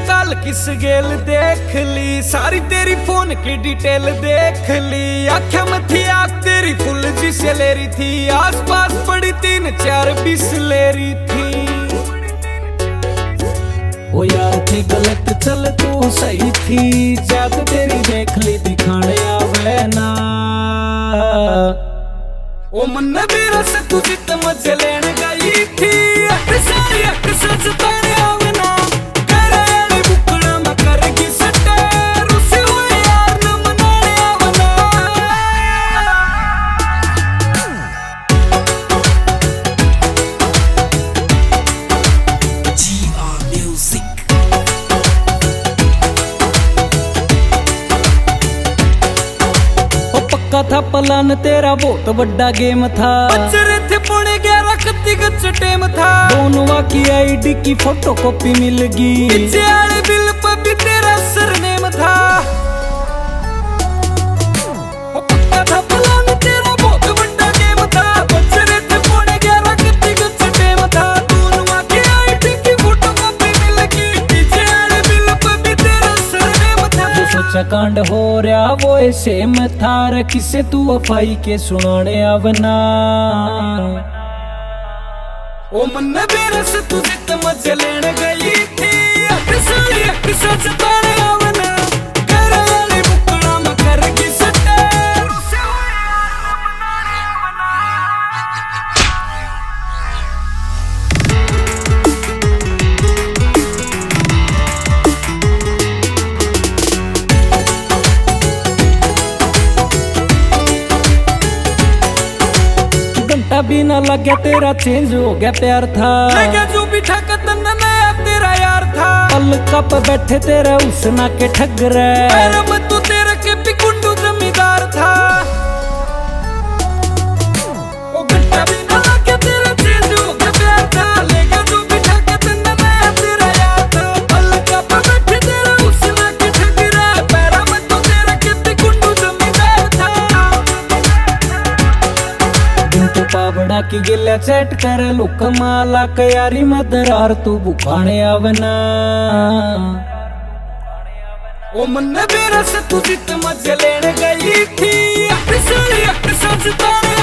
काल किस गेल देख ली, सारी तेरी फोन की डिटेल देख ली। आख्या मथी आग तेरी फुल जी से ले रही थी, आस पास पड़ी 3-4 बिसलेरी थी। ओ यार थी गलत चल तू सही थी, जात तेरी देख ली दिखाने आवे ना। ओ मन मेरा से तू जित मजे लेने गई थी, सारी अक सच ताने आवना। करे बुकड़ा में करगी सटे, रुसी हुए यार न मनाने आवना। GR Music। ओ पक्का था प्लान तेरा, बहुत बड़ा गेम था। बच्चे थे पौने 11 कत्ती गच टेम था। दोनों की आईडी की फोटो कॉपी मिल गई, पीछे वाले बिल पर भी तेरा सरनेम था। ओ पक्का था प्लान तेरा, बहुत बड़ा गेम था। बच्चे थे पौने 11 कत्ती गच टेम था। दोनों की आईडी की फोटो कॉपी मिल गई, पीछे वाले बिल पर भी तेरा सरनेम था। जो सोचा कांड हो रहा वो ऐसे में था रे, किसे तू अफाई के सुनाने आवना। ओ मन मेरे से तू जित मजे लेने गई थी, सारी अक सच ताने आवना। करे वाली बुकड़ा में करगी सटे, रुसे हुए यार न मनाने आवना। घंटा भी ना लग गया तेरा चेंज हो गया प्यार था। मैं जो भी ठग तन्ना नया तेरा यार था। पल कप बैठे तेरे उसना के ठग रहे, मेरा मत तू तेरे के भी कुंडू जमींदार था। ओ घंटा भी ना लग गया तेरा चेंज हो गया प्यार था। लेगा जो भी ठग तन्ना नया तेरा यार था। पल कप बैठे तेरे उसना के ठग रहे, मेरा मत तू तेरे के भी कुंडू जमींदार था। दिन तो पावड़ा की गिल्या चैट कर लुक माला कयारी मदरार तू बुखाने आवना। ओ मन मेरा से तू जित मजे लेने गई थी, सारी अक सच ताने